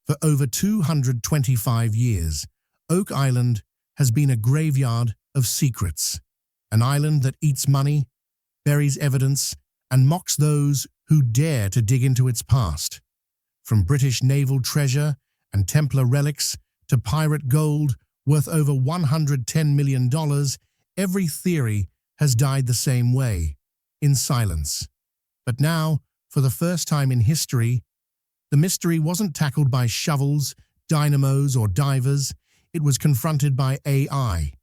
For over 225 years, Oak Island has been a graveyard of secrets, an island that eats money, buries evidence, and mocks those who dare to dig into its past. From British naval treasure and Templar relics to pirate gold worth over $110 million, every theory has died the same way, in silence. But now, for the first time in history, the mystery wasn't tackled by shovels, dynamos, or divers. It was confronted by AI.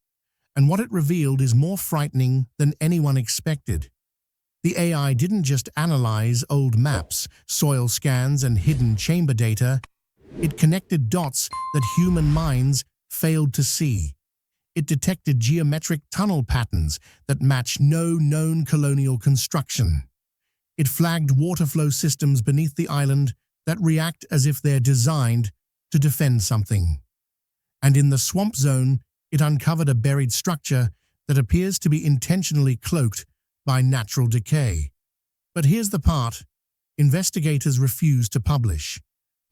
And what it revealed is more frightening than anyone expected. The AI didn't just analyze old maps, soil scans, and hidden chamber data. It connected dots that human minds failed to see. It detected geometric tunnel patterns that match no known colonial construction. It flagged water flow systems beneath the island that react as if they're designed to defend something. And in the swamp zone, it uncovered a buried structure that appears to be intentionally cloaked by natural decay. But here's the part investigators refused to publish.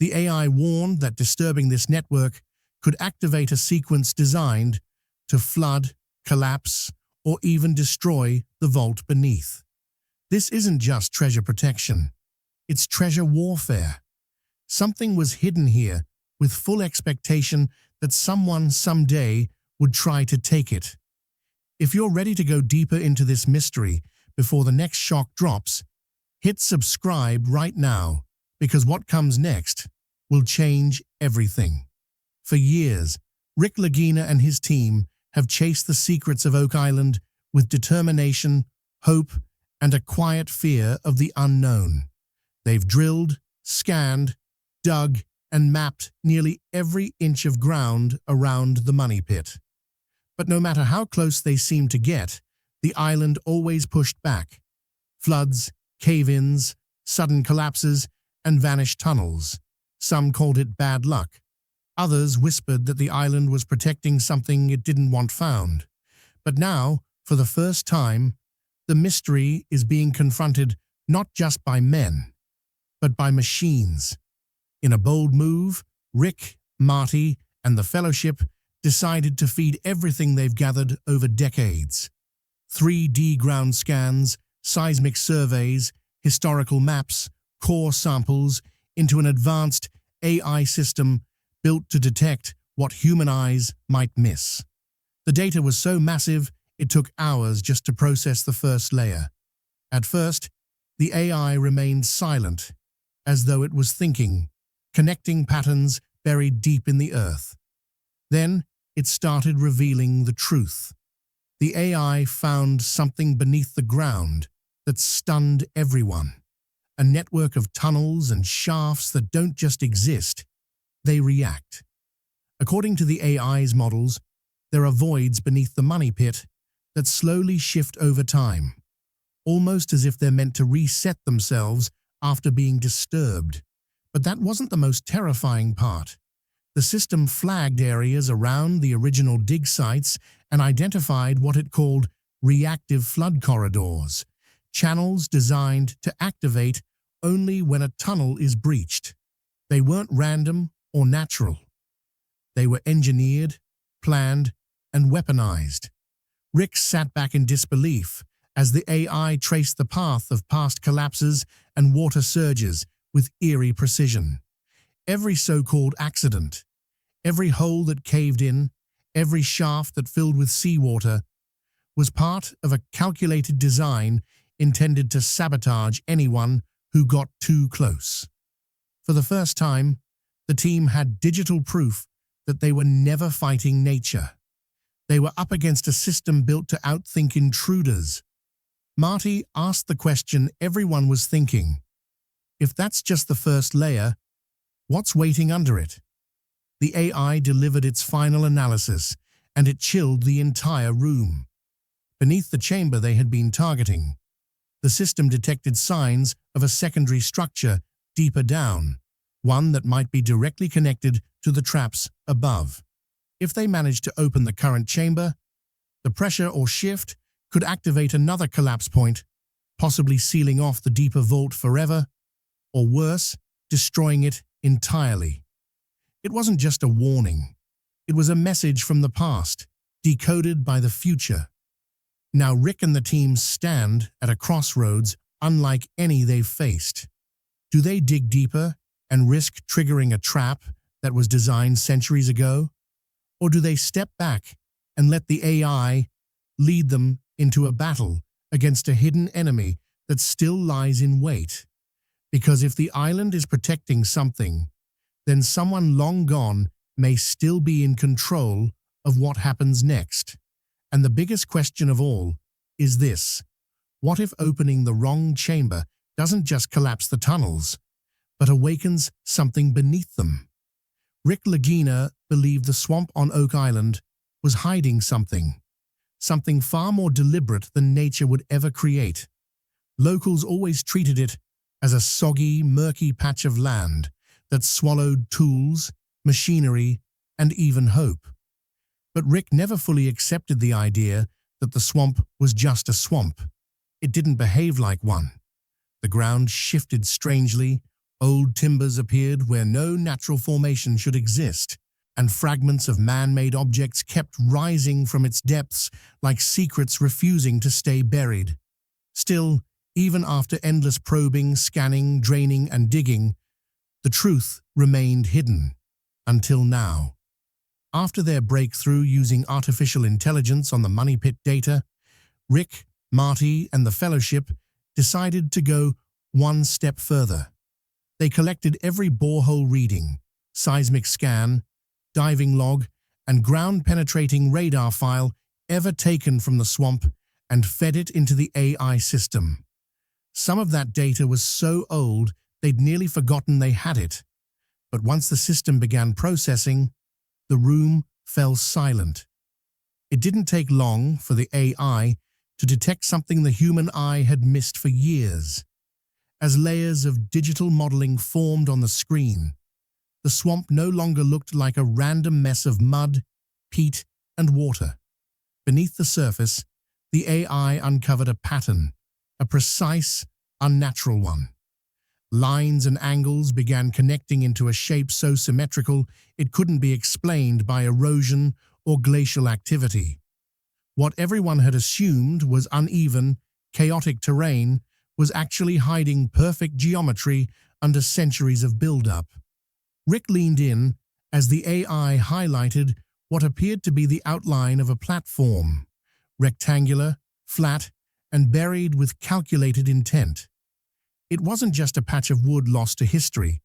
The AI warned that disturbing this network could activate a sequence designed to flood, collapse, or even destroy the vault beneath. This isn't just treasure protection. It's treasure warfare. Something was hidden here with full expectation that someone someday would try to take it. If you're ready to go deeper into this mystery before the next shock drops, hit subscribe right now, because what comes next will change everything. For years, Rick Lagina and his team have chased the secrets of Oak Island with determination, hope, and a quiet fear of the unknown. They've drilled, scanned, dug, and mapped nearly every inch of ground around the money pit. But no matter how close they seemed to get, the island always pushed back. Floods, cave-ins, sudden collapses, and vanished tunnels. Some called it bad luck. Others whispered that the island was protecting something it didn't want found. But now, for the first time, the mystery is being confronted not just by men, but by machines. In a bold move, Rick, Marty, and the Fellowship decided to feed everything they've gathered over decades. 3D ground scans, seismic surveys, historical maps, core samples into an advanced AI system built to detect what human eyes might miss. The data was so massive, it took hours just to process the first layer. At first, the AI remained silent, as though it was thinking, connecting patterns buried deep in the earth. Then, it started revealing the truth. The AI found something beneath the ground that stunned everyone. A network of tunnels and shafts that don't just exist, they react. According to the AI's models, there are voids beneath the money pit that slowly shift over time, almost as if they're meant to reset themselves after being disturbed. But that wasn't the most terrifying part. The system flagged areas around the original dig sites and identified what it called reactive flood corridors, channels designed to activate only when a tunnel is breached. They weren't random or natural. They were engineered, planned, and weaponized. Rick sat back in disbelief as the AI traced the path of past collapses and water surges with eerie precision. Every so-called accident, every hole that caved in, every shaft that filled with seawater was part of a calculated design intended to sabotage anyone who got too close. For the first time, the team had digital proof that they were never fighting nature. They were up against a system built to outthink intruders. Marty asked the question everyone was thinking. If that's just the first layer, what's waiting under it? The AI delivered its final analysis, and it chilled the entire room. Beneath the chamber they had been targeting, the system detected signs of a secondary structure deeper down, one that might be directly connected to the traps above. If they managed to open the current chamber, the pressure or shift could activate another collapse point, possibly sealing off the deeper vault forever, or worse, destroying it entirely. It wasn't just a warning. It was a message from the past, decoded by the future. Now Rick and the team stand at a crossroads unlike any they've faced. Do they dig deeper and risk triggering a trap that was designed centuries ago? Or do they step back and let the AI lead them into a battle against a hidden enemy that still lies in wait? Because if the island is protecting something, then someone long gone may still be in control of what happens next. And the biggest question of all is this: what if opening the wrong chamber doesn't just collapse the tunnels, but awakens something beneath them? Rick Lagina believed the swamp on Oak Island was hiding something far more deliberate than nature would ever create. Locals always treated it as a soggy, murky patch of land that swallowed tools, machinery, and even hope. But Rick never fully accepted the idea that the swamp was just a swamp. It didn't behave like one. The ground shifted strangely, old timbers appeared where no natural formation should exist, and fragments of man-made objects kept rising from its depths like secrets refusing to stay buried. Still, even after endless probing, scanning, draining, and digging, the truth remained hidden, until now. After their breakthrough using artificial intelligence on the Money Pit data, Rick, Marty, and the Fellowship decided to go one step further. They collected every borehole reading, seismic scan, diving log, and ground-penetrating radar file ever taken from the swamp and fed it into the AI system. Some of that data was so old they'd nearly forgotten they had it. But once the system began processing, the room fell silent. It didn't take long for the AI to detect something the human eye had missed for years. As layers of digital modeling formed on the screen, the swamp no longer looked like a random mess of mud, peat, and water. Beneath the surface, the AI uncovered a pattern, a precise, unnatural one. Lines and angles began connecting into a shape so symmetrical it couldn't be explained by erosion or glacial activity. What everyone had assumed was uneven, chaotic terrain was actually hiding perfect geometry under centuries of build-up. Rick leaned in as the AI highlighted what appeared to be the outline of a platform, rectangular, flat, and buried with calculated intent. It wasn't just a patch of wood lost to history.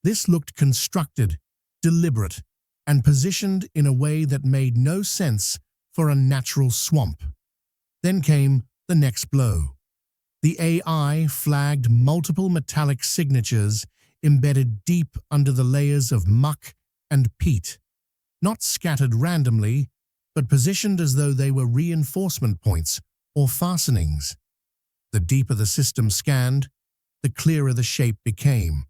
This looked constructed, deliberate, and positioned in a way that made no sense for a natural swamp. Then came the next blow. The AI flagged multiple metallic signatures embedded deep under the layers of muck and peat, not scattered randomly, but positioned as though they were reinforcement points or fastenings. The deeper the system scanned, the clearer the shape became,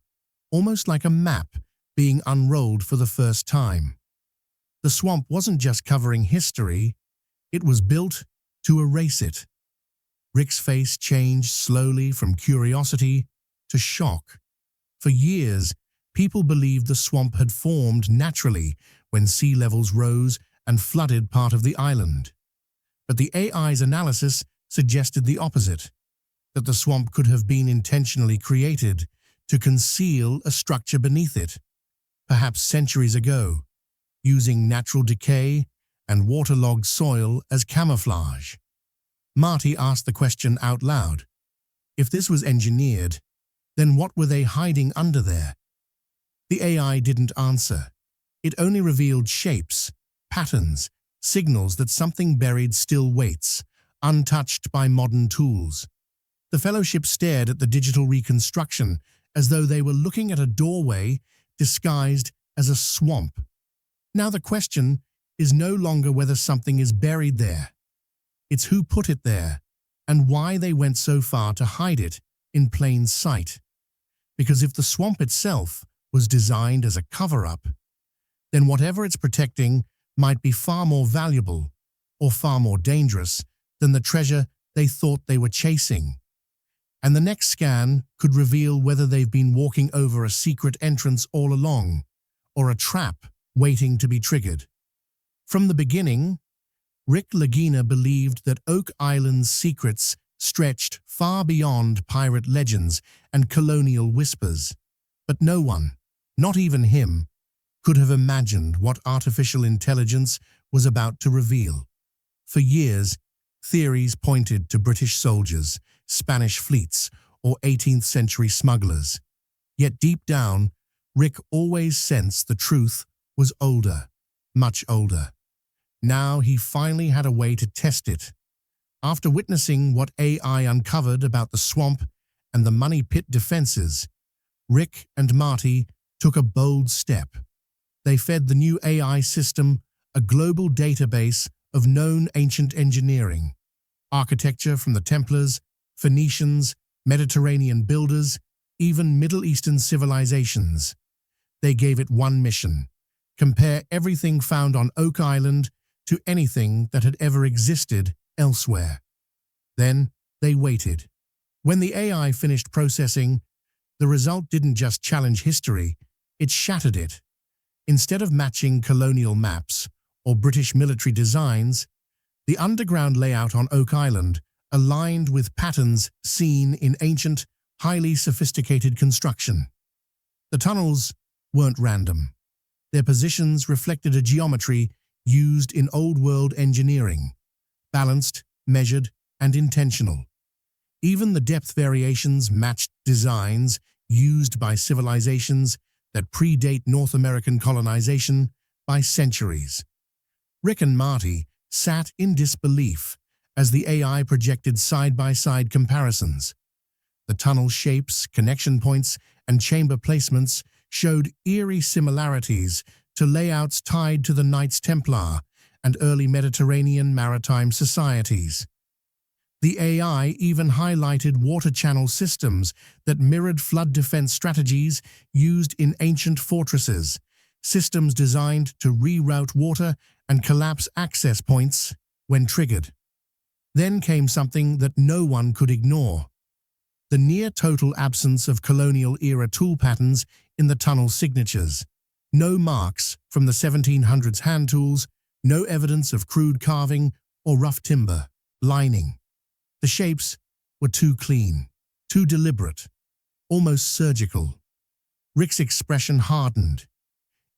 almost like a map being unrolled for the first time. The swamp wasn't just covering history, it was built to erase it. Rick's face changed slowly from curiosity to shock. For years, people believed the swamp had formed naturally when sea levels rose and flooded part of the island. But the AI's analysis suggested the opposite, that the swamp could have been intentionally created to conceal a structure beneath it, perhaps centuries ago, using natural decay and waterlogged soil as camouflage. Marty asked the question out loud. If this was engineered, then what were they hiding under there? The AI didn't answer. It only revealed shapes, patterns, signals that something buried still waits, untouched by modern tools. The Fellowship stared at the digital reconstruction as though they were looking at a doorway disguised as a swamp. Now the question is no longer whether something is buried there. It's who put it there and why they went so far to hide it in plain sight. Because if the swamp itself was designed as a cover-up, then whatever it's protecting might be far more valuable or far more dangerous than the treasure they thought they were chasing. And the next scan could reveal whether they've been walking over a secret entrance all along, or a trap waiting to be triggered. From the beginning, Rick Lagina believed that Oak Island's secrets stretched far beyond pirate legends and colonial whispers. But no one, not even him, could have imagined what artificial intelligence was about to reveal. For years, theories pointed to British soldiers, Spanish fleets, or 18th century smugglers. Yet deep down, Rick always sensed the truth was older, much older. Now he finally had a way to test it. After witnessing what AI uncovered about the swamp and the money pit defenses, Rick and Marty took a bold step. They fed the new AI system a global database of known ancient engineering, architecture from the Templars, Phoenicians, Mediterranean builders, even Middle Eastern civilizations. They gave it one mission: compare everything found on Oak Island to anything that had ever existed elsewhere. Then they waited. When the AI finished processing, the result didn't just challenge history, it shattered it. Instead of matching colonial maps or British military designs, the underground layout on Oak Island aligned with patterns seen in ancient, highly sophisticated construction. The tunnels weren't random. Their positions reflected a geometry used in old-world engineering, balanced, measured, and intentional. Even the depth variations matched designs used by civilizations that predate North American colonization by centuries. Rick and Marty sat in disbelief as the AI projected side-by-side comparisons. The tunnel shapes, connection points, and chamber placements showed eerie similarities to layouts tied to the Knights Templar and early Mediterranean maritime societies. The AI even highlighted water channel systems that mirrored flood defense strategies used in ancient fortresses, systems designed to reroute water and collapse access points when triggered. Then came something that no one could ignore: the near-total absence of colonial-era tool patterns in the tunnel signatures. No marks from the 1700s hand tools, no evidence of crude carving or rough timber lining. The shapes were too clean, too deliberate, almost surgical. Rick's expression hardened.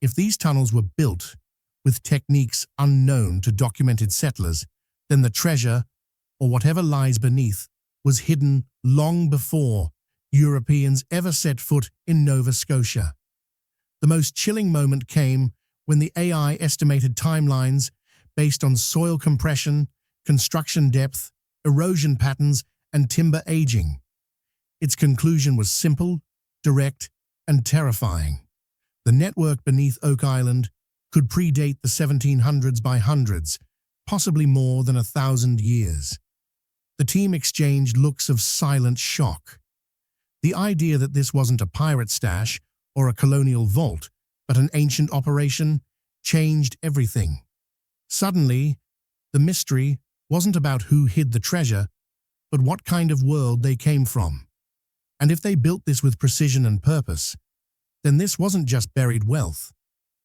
If these tunnels were built with techniques unknown to documented settlers, then the treasure, or whatever lies beneath, was hidden long before Europeans ever set foot in Nova Scotia. The most chilling moment came when the AI estimated timelines based on soil compression, construction depth, erosion patterns, and timber aging. Its conclusion was simple, direct, and terrifying. The network beneath Oak Island could predate the 1700s by hundreds, possibly more than 1,000 years. The team exchanged looks of silent shock. The idea that this wasn't a pirate stash or a colonial vault, but an ancient operation, changed everything. Suddenly, the mystery wasn't about who hid the treasure, but what kind of world they came from. And if they built this with precision and purpose, then this wasn't just buried wealth.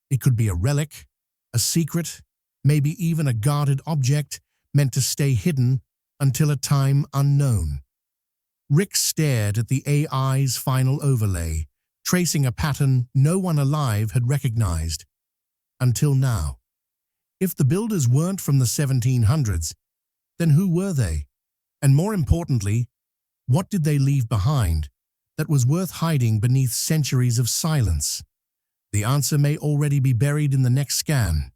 It could be a relic, a secret, maybe even a guarded object meant to stay hidden until a time unknown. Rick stared at the AI's final overlay, tracing a pattern no one alive had recognized. Until now. If the builders weren't from the 1700s, then who were they? And more importantly, what did they leave behind that was worth hiding beneath centuries of silence? The answer may already be buried in the next scan,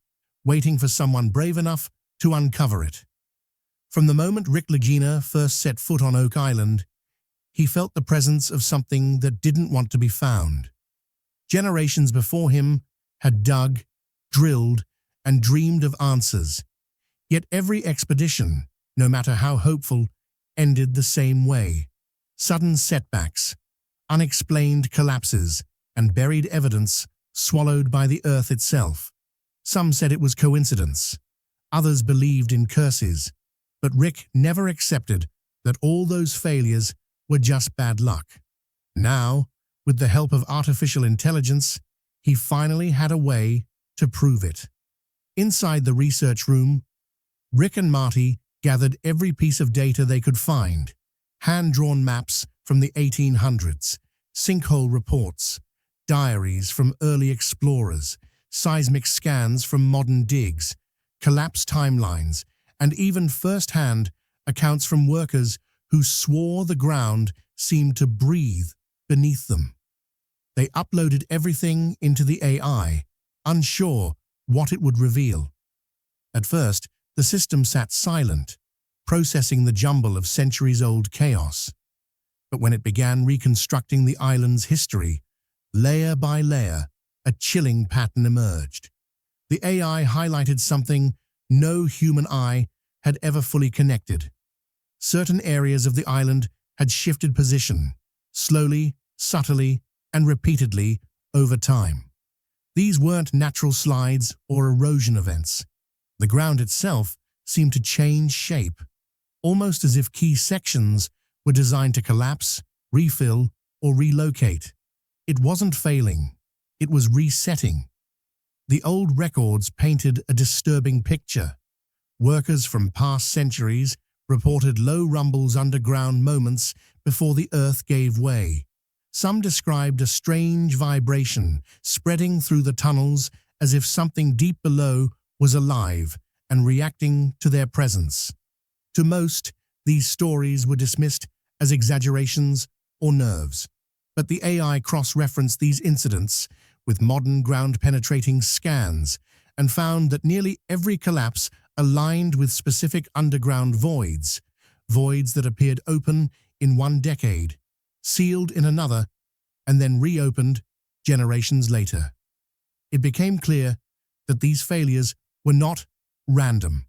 waiting for someone brave enough to uncover it. From the moment Rick Lagina first set foot on Oak Island, he felt the presence of something that didn't want to be found. Generations before him had dug, drilled, and dreamed of answers. Yet every expedition, no matter how hopeful, ended the same way. Sudden setbacks, unexplained collapses, and buried evidence swallowed by the earth itself. Some said it was coincidence. Others believed in curses. But Rick never accepted that all those failures were just bad luck. Now, with the help of artificial intelligence, he finally had a way to prove it. Inside the research room, Rick and Marty gathered every piece of data they could find: hand-drawn maps from the 1800s, sinkhole reports, diaries from early explorers, seismic scans from modern digs, collapse timelines, and even first-hand accounts from workers who swore the ground seemed to breathe beneath them. They uploaded everything into the AI, unsure what it would reveal. At first, the system sat silent, processing the jumble of centuries-old chaos. But when it began reconstructing the island's history, layer by layer, a chilling pattern emerged. The AI highlighted something no human eye had ever fully connected. Certain areas of the island had shifted position, slowly, subtly, and repeatedly over time. These weren't natural slides or erosion events. The ground itself seemed to change shape, almost as if key sections were designed to collapse, refill, or relocate. It wasn't failing, it was resetting. The old records painted a disturbing picture. Workers from past centuries reported low rumbles underground moments before the earth gave way. Some described a strange vibration spreading through the tunnels as if something deep below was alive and reacting to their presence. To most, these stories were dismissed as exaggerations or nerves, but the AI cross-referenced these incidents with modern ground-penetrating scans and found that nearly every collapse aligned with specific underground voids that appeared open in one decade, sealed in another, and then reopened generations later. It became clear that these failures were not random.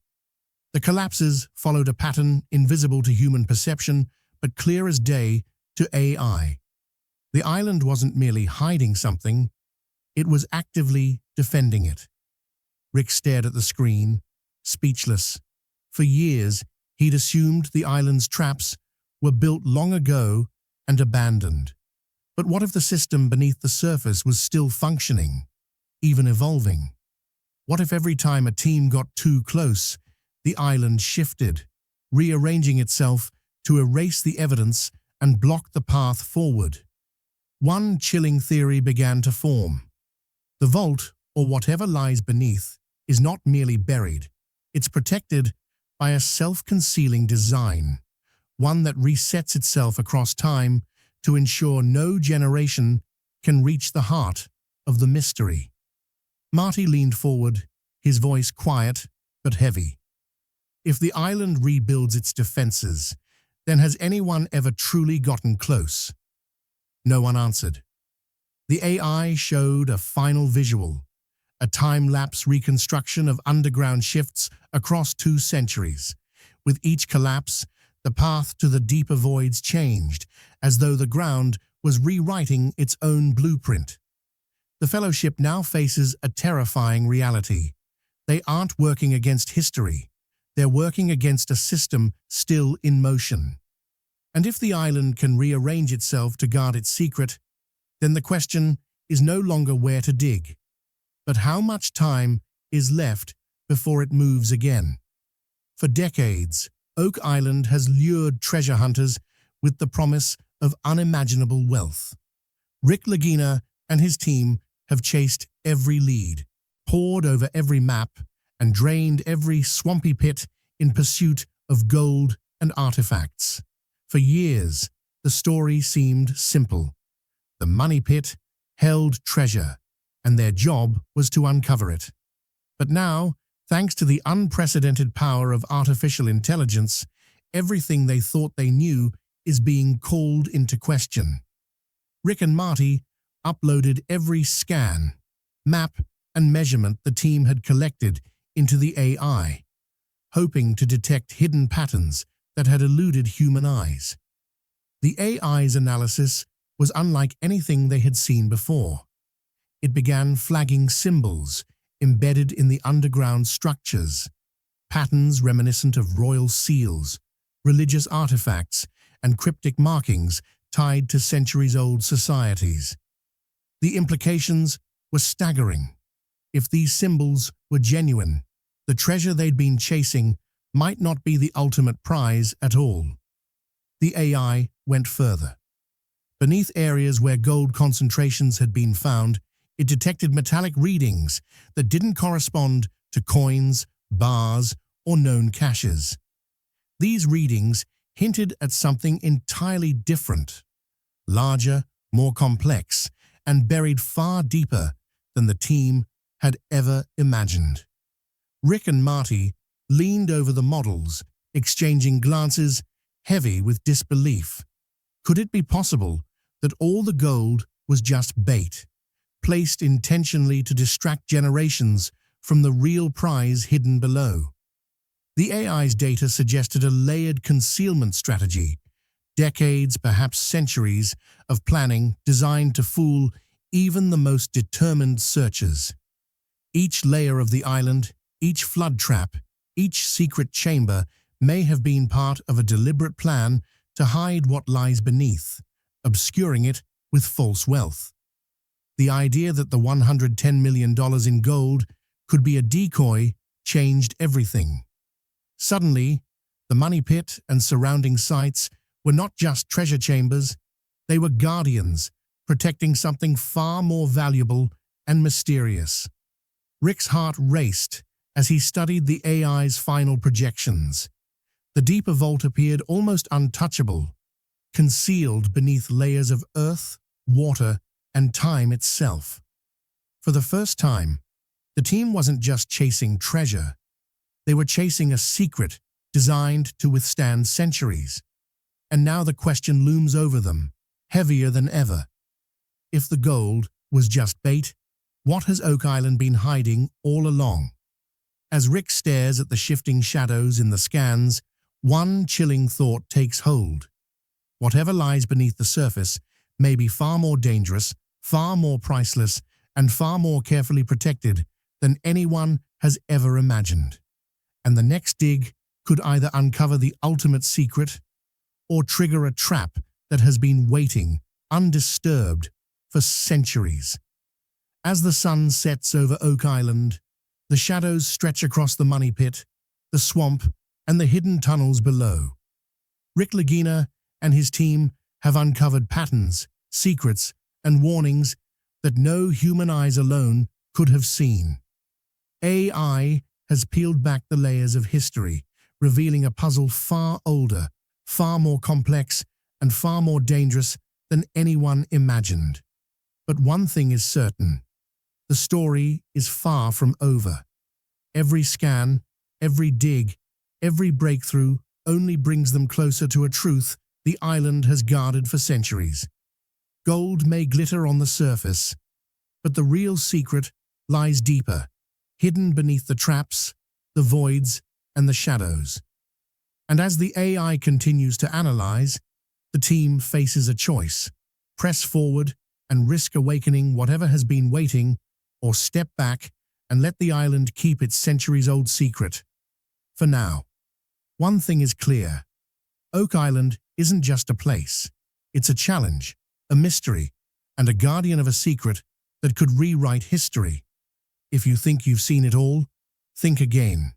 The collapses followed a pattern invisible to human perception, but clear as day to AI. The island wasn't merely hiding something, it was actively defending it. Rick stared at the screen, speechless. For years, he'd assumed the island's traps were built long ago and abandoned. But what if the system beneath the surface was still functioning, even evolving? What if every time a team got too close, the island shifted, rearranging itself to erase the evidence and block the path forward? One chilling theory began to form. The vault, or whatever lies beneath, is not merely buried. It's protected by a self-concealing design, one that resets itself across time to ensure no generation can reach the heart of the mystery. Marty leaned forward, his voice quiet but heavy. If the island rebuilds its defenses, then has anyone ever truly gotten close? No one answered. The AI showed a final visual, a time-lapse reconstruction of underground shifts across 2 centuries. With each collapse, the path to the deeper voids changed, as though the ground was rewriting its own blueprint. The Fellowship now faces a terrifying reality. They aren't working against history. They're working against a system still in motion. And if the island can rearrange itself to guard its secret, then the question is no longer where to dig, but how much time is left before it moves again. For decades, Oak Island has lured treasure hunters with the promise of unimaginable wealth. Rick Lagina and his team have chased every lead, pored over every map, and drained every swampy pit in pursuit of gold and artifacts. For years, the story seemed simple. The money pit held treasure, and their job was to uncover it. But now, thanks to the unprecedented power of artificial intelligence, everything they thought they knew is being called into question. Rick and Marty uploaded every scan, map, and measurement the team had collected into the AI, hoping to detect hidden patterns that had eluded human eyes. The AI's analysis was unlike anything they had seen before. It began flagging symbols embedded in the underground structures, patterns reminiscent of royal seals, religious artifacts, and cryptic markings tied to centuries-old societies. The implications were staggering. If these symbols were genuine, the treasure they'd been chasing might not be the ultimate prize at all. The AI went further. Beneath areas where gold concentrations had been found, it detected metallic readings that didn't correspond to coins, bars, or known caches. These readings hinted at something entirely different, larger, more complex, and buried far deeper than the team had ever imagined. Rick and Marty leaned over the models, exchanging glances heavy with disbelief. Could it be possible that all the gold was just bait, placed intentionally to distract generations from the real prize hidden below? The AI's data suggested a layered concealment strategy, decades, perhaps centuries, of planning designed to fool even the most determined searchers. Each layer of the island, each flood trap, each secret chamber may have been part of a deliberate plan to hide what lies beneath, obscuring it with false wealth. The idea that the $110 million in gold could be a decoy changed everything. Suddenly, the money pit and surrounding sites were not just treasure chambers, they were guardians, protecting something far more valuable and mysterious. Rick's heart raced as he studied the AI's final projections. The deeper vault appeared almost untouchable, concealed beneath layers of earth, water, and time itself. For the first time, the team wasn't just chasing treasure. They were chasing a secret designed to withstand centuries. And now the question looms over them, heavier than ever. If the gold was just bait, what has Oak Island been hiding all along? As Rick stares at the shifting shadows in the scans, one chilling thought takes hold. Whatever lies beneath the surface may be far more dangerous, far more priceless, and far more carefully protected than anyone has ever imagined. And the next dig could either uncover the ultimate secret or trigger a trap that has been waiting, undisturbed, for centuries. As the sun sets over Oak Island, the shadows stretch across the money pit, the swamp, and the hidden tunnels below. Rick Lagina and his team have uncovered patterns, secrets, and warnings that no human eyes alone could have seen. AI has peeled back the layers of history, revealing a puzzle far older, far more complex, and far more dangerous than anyone imagined. But one thing is certain: the story is far from over. Every scan, every dig, every breakthrough only brings them closer to a truth the island has guarded for centuries. Gold may glitter on the surface, but the real secret lies deeper, hidden beneath the traps, the voids, and the shadows. And as the AI continues to analyze, the team faces a choice: press forward and risk awakening whatever has been waiting, or step back and let the island keep its centuries-old secret. For now, one thing is clear: Oak Island isn't just a place. It's a challenge, a mystery, and a guardian of a secret that could rewrite history. If you think you've seen it all, think again,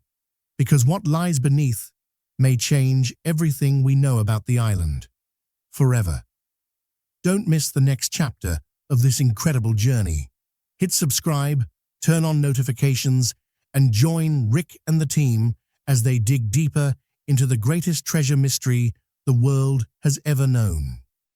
because what lies beneath may change everything we know about the island, forever. Don't miss the next chapter of this incredible journey. Hit subscribe, turn on notifications, and join Rick and the team as they dig deeper into the greatest treasure mystery the world has ever known.